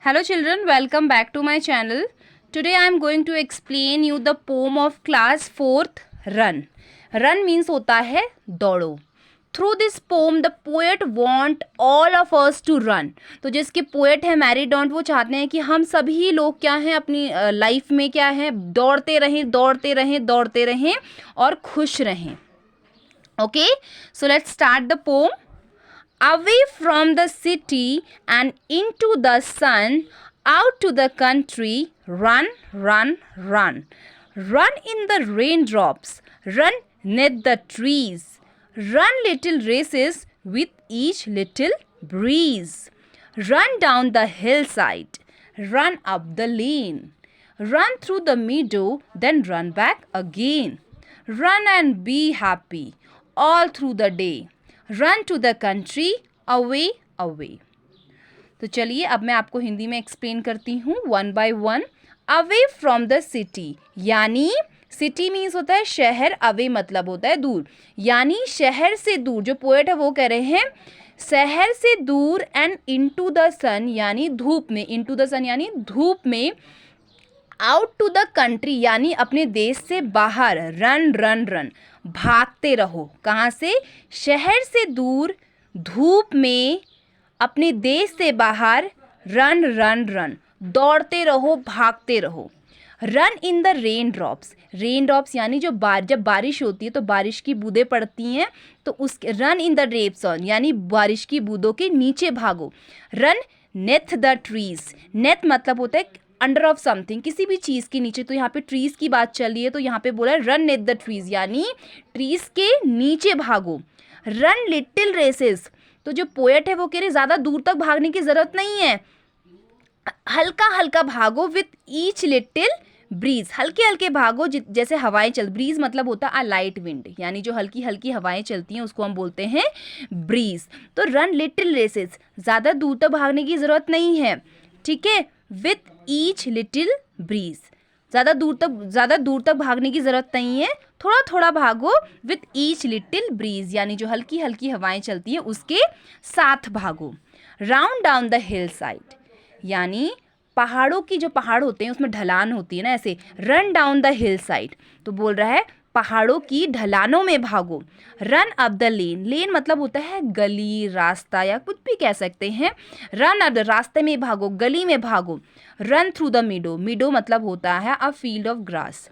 Hello children, welcome back to my channel. Today I am going to explain you the poem of class 4th Run. Run means होता है दौड़ो. Through this poem the poet want all of us to run. तो जिसके poet है Mary don't वो चाहते हैं कि हम सभी लोग क्या हैं अपनी लाइफ में क्या है दौड़ते रहें दौड़ते रहें दौड़ते रहें और खुश रहें. Okay, so let's start the poem. Away from the city and into the sun, out to the country, run, run, run. Run in the raindrops, run neath the trees. Run little races with each little breeze. Run down the hillside, run up the lane. Run through the meadow, then run back again. Run and be happy all through the day. Run to the country away away. तो चलिए अब मैं आपको हिंदी में explain करती हूँ one by one. Away from the city, यानी city means होता है शहर, अवे मतलब होता है दूर, यानी शहर से दूर. जो पोएट है वो कह रहे हैं शहर से दूर. एंड इनटू द सन यानी धूप में, इनटू द सन यानी धूप में. आउट टू द कंट्री यानी अपने देश से बाहर. रन रन रन, भागते रहो. कहाँ से? शहर से दूर, धूप में, अपने देश से बाहर. रन रन रन, दौड़ते रहो भागते रहो. Run in the rain drops, rain drops यानी जो जब बारिश होती है तो बारिश की बूंदें पड़ती हैं तो उसके run in the drapes on यानी बारिश की बूंदों के नीचे भागो. रन नेथ द ट्रीज, नेथ मतलब होता है अंडर ऑफ समथिंग, किसी भी चीज़ के नीचे. तो यहाँ पे ट्रीज़ की बात चल रही है तो यहाँ पे बोला है रन नेथ द ट्रीज़ यानी ट्रीज़ के नीचे भागो. रन लिटिल रेसेस, तो जो पोएट है वो कह रहे ज़्यादा दूर तक भागने की ज़रूरत नहीं है, हल्का हल्का भागो. विथ ईच लिटिल ब्रीज, हल्के हल्के भागो जैसे हवाएं चल. ब्रीज मतलब होता है लाइट विंड, यानी जो हल्की हल्की हवाएं चलती हैं उसको हम बोलते हैं ब्रीज. तो रन लिटिल रेसेस, ज़्यादा दूर तक भागने की ज़रूरत नहीं है, ठीक है. विथ ईच लिटिल ब्रीज, ज़्यादा दूर तक भागने की ज़रूरत नहीं है, थोड़ा थोड़ा भागो. विथ ईच लिटिल ब्रीज यानी जो हल्की हल्की हवाएं चलती हैं उसके साथ भागो. Round down the hill side, यानी पहाड़ों की जो पहाड़ होते हैं उसमें ढलान होती है ना, ऐसे. Run down the hill side तो बोल रहा है पहाड़ों की ढलानों में भागो. रन अप द लेन, लेन मतलब होता है गली रास्ता या कुछ भी कह सकते हैं. रन अप द, रास्ते में भागो, गली में भागो. रन थ्रू द मीडो, मीडो मतलब होता है अ फील्ड ऑफ ग्रास.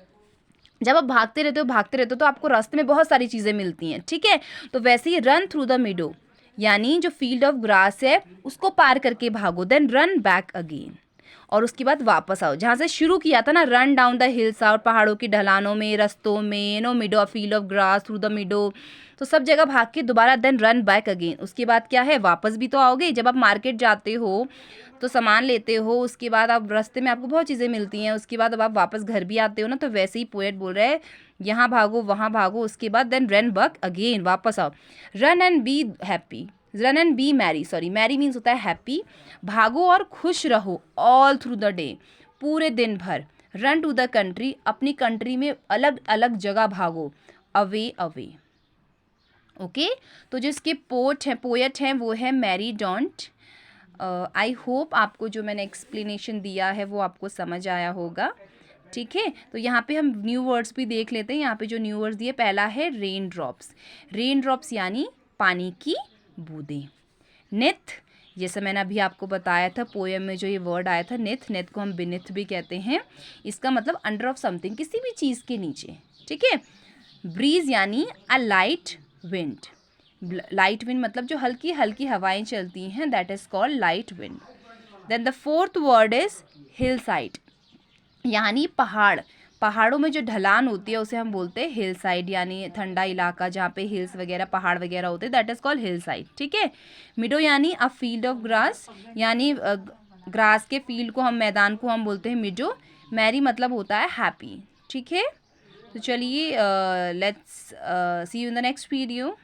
जब आप भागते रहते हो तो आपको रास्ते में बहुत सारी चीज़ें मिलती हैं, ठीक है. तो वैसे ही रन थ्रू द मीडो यानी जो फील्ड ऑफ ग्रास है उसको पार करके भागो. देन रन बैक अगेन, और उसके बाद वापस आओ जहाँ से शुरू किया था ना. रन डाउन द हिल्स, और पहाड़ों की ढलानों में, रस्तों में, no meadow field of grass, through the meadow, तो सब जगह भाग के दोबारा. देन रन बैक अगेन, उसके बाद क्या है वापस भी तो आओगे. जब आप मार्केट जाते हो तो सामान लेते हो, उसके बाद आप रास्ते में आपको बहुत चीज़ें मिलती हैं, उसके बाद अब आप वापस घर भी आते हो ना. तो वैसे ही पोएट बोल रहे हैं यहाँ भागो वहाँ भागो, उसके बाद देन रन बैक अगेन, वापस आओ. Run and be happy, run and be merry, sorry merry means होता है हैप्पी. भागो और खुश रहो ऑल थ्रू द डे, पूरे दिन भर. रन टू द कंट्री, अपनी कंट्री में अलग अलग जगह भागो. Away away. ओके, तो जिसके पोएट हैं वो है मैरी डॉन्ट. आई होप आपको जो मैंने एक्सप्लेनेशन दिया है वो आपको समझ आया होगा, ठीक है. तो यहाँ पे हम न्यू वर्ड्स भी देख लेते हैं. यहाँ पे जो न्यू वर्ड्स दिए, पहला है रेन ड्रॉप्स. रेन ड्रॉप्स यानी पानी की बूंदें. निथ, जैसे मैंने अभी आपको बताया था पोएम में जो ये वर्ड आया था निथ, निथ को हम बिनिथ भी कहते हैं. इसका मतलब अंडर ऑफ समथिंग, किसी भी चीज़ के नीचे, ठीक है. ब्रीज यानी a light wind, light wind मतलब जो हल्की हल्की हवाएं चलती हैं, that is called light wind. Then the fourth word is hill side, यानी पहाड़. पहाड़ों में जो ढलान होती है उसे हम बोलते हैं हिल साइड, यानी ठंडा इलाका जहाँ पे हिल्स वगैरह पहाड़ वगैरह होते हैं, that is called hill side, ठीक है. मिडो यानी अ फील्ड ऑफ ग्रास, यानी ग्रास के फील्ड को हम, मैदान को हम बोलते हैं मिडो. मैरी मतलब होता है हैप्पी, ठीक है. तो चलिए let's see you in the next video.